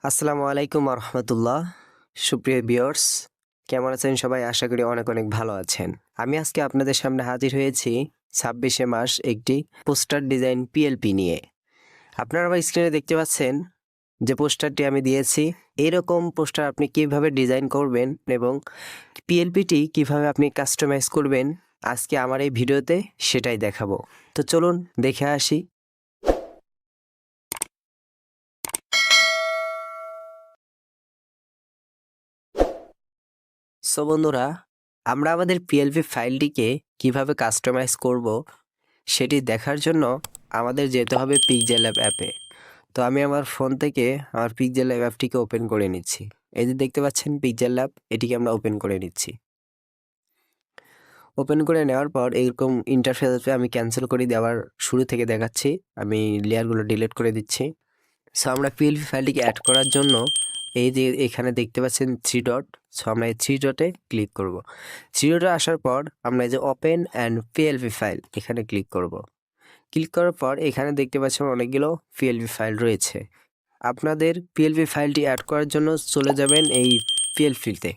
আসসালামু আলাইকুম রহমতুল্লাহ। সুপ্রিয় ভিউয়ার্স, কেমন আছেন সবাই? আশা করি অনেক অনেক ভালো আছেন। আমি আজকে আপনাদের সামনে হাজির হয়েছি 26শে মার্চ একটি পোস্টার ডিজাইন পিএলপি নিয়ে। আপনারা স্ক্রিনে দেখতে পাচ্ছেন যে পোস্টারটি আমি দিয়েছি। এরকম পোস্টার আপনি কিভাবে ডিজাইন করবেন এবং পিএলপিটি কিভাবে আপনি কাস্টমাইজ করবেন, আজকে আমার এই ভিডিওতে সেটাই দেখাবো। তো চলুন দেখে আসি। সো বন্ধুরা, আমরা আমাদের পিএলপি ফাইলটিকে কিভাবে কাস্টমাইজ করব সেটি দেখার জন্য আমাদের যেতে হবে পিক্সেল ল্যাব অ্যাপে। তো আমি আমার ফোন থেকে আমার পিক্সেল ল্যাব অ্যাপটিকে ওপেন করে নিচ্ছি। এই যে দেখতে পাচ্ছেন পিক্সেল ল্যাব, এটিকে আমরা ওপেন করে নিচ্ছি। ওপেন করে নেওয়ার পর এরকম ইন্টারফেস আসবে। আমি ক্যান্সেল করে দেওয়ার শুরু থেকে দেখাচ্ছি। আমি লেয়ারগুলো ডিলিট করে দিচ্ছি। সো আমরা পিএলপি ফাইলটিকে অ্যাড করার জন্য এই যে এখানে দেখতে পাচ্ছেন 3 ডট। সো আমরা এই 3 ডটে ক্লিক করব। 3 ডটে আসার পর আমরা এই যে ওপেন অ্যান্ড পিএলপি ফাইল এখানে ক্লিক করব। ক্লিক করার পর এখানে দেখতে পাচ্ছেন অনেকগুলো পিএলপি ফাইল রয়েছে। আপনাদের পিএলপি ফাইলটি অ্যাড করার জন্য চলে যাবেন এই পিএলপিতে।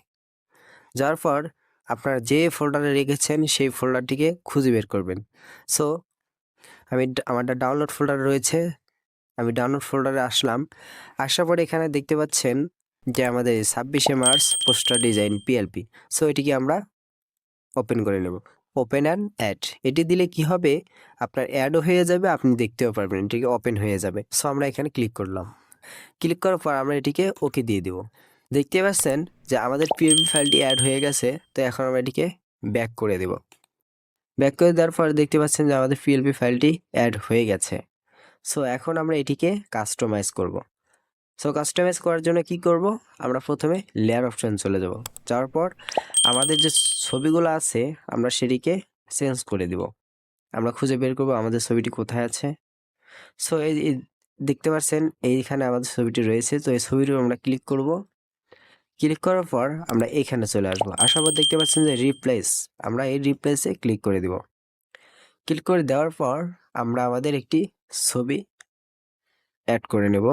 যাওয়ার পর আপনারা যে ফোল্ডারে রেখেছেন সেই ফোল্ডারটিকে খুঁজে বের করবেন। সো আমারটা ডাউনলোড ফোল্ডার রয়েছে। আমি ডাউনলোড ফোল্ডারে আসলাম। আসার পরে এখানে দেখতে পাচ্ছেন যে আমাদের 26শে March poster design PLP. So এটিকে আমরা ওপেন করে নেব। ওপেন অ্যান্ড অ্যাড এটি দিলে কি হবে, আপনার অ্যাডও হয়ে যাবে, আপনি দেখতেও পারবেন, এটিকে ওপেন হয়ে যাবে। সো আমরা এখানে ক্লিক করলাম। ক্লিক করার পর আমরা এটিকে ওকে দিয়ে দেব। দেখতে পাচ্ছেন যে আমাদের পিএলপি ফাইলটি অ্যাড হয়ে গেছে। তো এখন আমরা এটিকে ব্যাক করে দেব। ব্যাক করে দেওয়ার পর দেখতে পাচ্ছেন যে আমাদের পিএলপি ফাইলটি অ্যাড হয়ে গেছে। সো এখন আমরা এটিকে কাস্টমাইজ করব। সো কাস্টমাইজ করার জন্য কি করব, আমরা প্রথমে লেয়ার অপশন চলে যাব। যাওয়ার পর আমাদের যে ছবিগুলো আছে আমরা সেটিকে চেঞ্জ করে দিব। আমরা খুঁজে বের করব আমাদের ছবিটি কোথায় আছে। সো এই দেখতে পাচ্ছেন এইখানে আমাদের ছবিটি রয়েছে। তো এই ছবিটি আমরা ক্লিক করব। ক্লিক করার পর আমরা এইখানে চলে আসবো। আসার পর দেখতে পাচ্ছেন যে রিপ্লেস, আমরা এই রিপ্লেসে ক্লিক করে দিব। ক্লিক করে দেওয়ার পর আমরা আমাদের একটি ছবি অ্যাড করে নেব।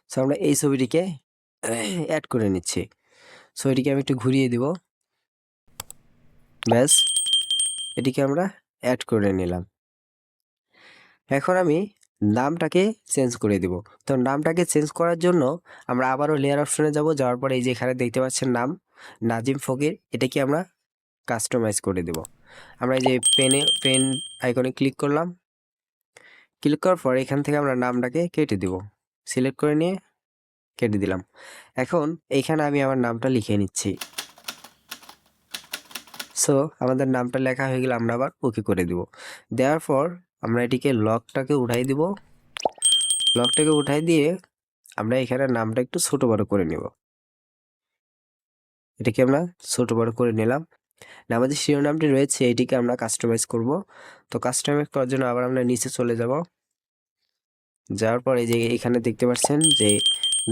সো আমরা এই ছবিটিকে অ্যাড করে নিচ্ছি। সো এটিকে আমি একটু ঘুরিয়ে দিব। ব্যাস, এটিকে আমরা অ্যাড করে নিলাম। এখন আমি নামটাকে চেঞ্জ করে দিব। তো নামটাকে চেঞ্জ করার জন্য আমরা আবারও লেয়ার অপশনে যাব। যাওয়ার পরে এই যে এখানে দেখতে পাচ্ছেন নাম নাজিম ফকির, এটাকে আমরা কাস্টমাইজ করে দেব। আমরা এই যে পেন আইকনে ক্লিক করলাম। ক্লিক করার পর এখান থেকে আমরা নামটাকে কেটে দিব। সিলেক্ট করে নিয়ে কেটে দিলাম। এখন এইখানে আমি আমার নামটা লিখে নিচ্ছি। সো আমাদের নামটা লেখা হয়ে গেলে আমরা আবার ওকে করে দিব। দেওয়ার পর আমরা এটিকে লকটাকে উঠাই দিব। লকটাকে উঠাই দিয়ে আমরা এখানে নামটা একটু ছোট বড় করে নেব। এটাকে আমরা ছোট বড় করে নিলাম। আমাদের শিরোনামটি রয়েছে, এটিকে আমরা কাস্টমাইজ করব। তো কাস্টমাইজ করার জন্য আবার আমরা নিচে চলে যাব। যাওয়ার পর এই যে এখানে দেখতে পাচ্ছেন যে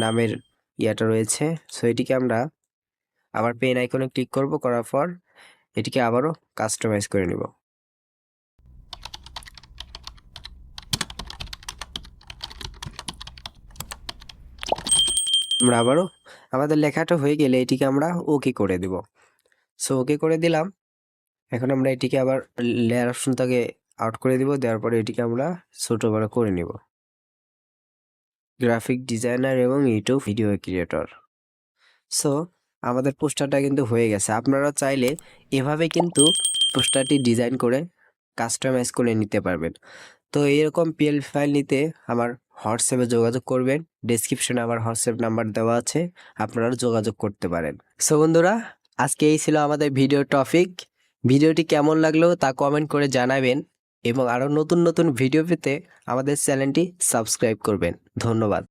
নামের ইয়াটা রয়েছে। সো এটিকে আমরা আবার পেন আইকনে ক্লিক করব। করার পর এটিকে আবারও কাস্টমাইজ করে নেব। আমরা আবারও আমাদের লেখাটা হয়ে গেলে এটিকে আমরা ওকে করে দেব। সো ওকে করে দিলাম। এখন আমরা এটিকে আবার লেয়ার অপশনটাকে আউট করে দিব। দেওয়ার পরে এটিকে আমরা ছোট বড় করে নেব। গ্রাফিক ডিজাইনার এবং ইউটিউব ভিডিও ক্রিয়েটর। সো আমাদের পোস্টারটা কিন্তু হয়ে গেছে। আপনারা চাইলে এভাবে কিন্তু পোস্টারটি ডিজাইন করে কাস্টমাইজ করে নিতে পারবেন। তো এরকম পিএলপি ফাইল নিতে আমার হোয়াটসঅ্যাপে যোগাযোগ করবেন। ডেসক্রিপশনে আমার হোয়াটসঅ্যাপ নাম্বার দেওয়া আছে, আপনারা যোগাযোগ করতে পারেন। সো বন্ধুরা, আজকে এই ছিল আমাদের ভিডিও টপিক। ভিডিওটি কেমন লাগলো তা কমেন্ট করে জানাবেন এবং আরও নতুন নতুন ভিডিও পেতে আমাদের চ্যানেলটি সাবস্ক্রাইব করবেন। ধন্যবাদ।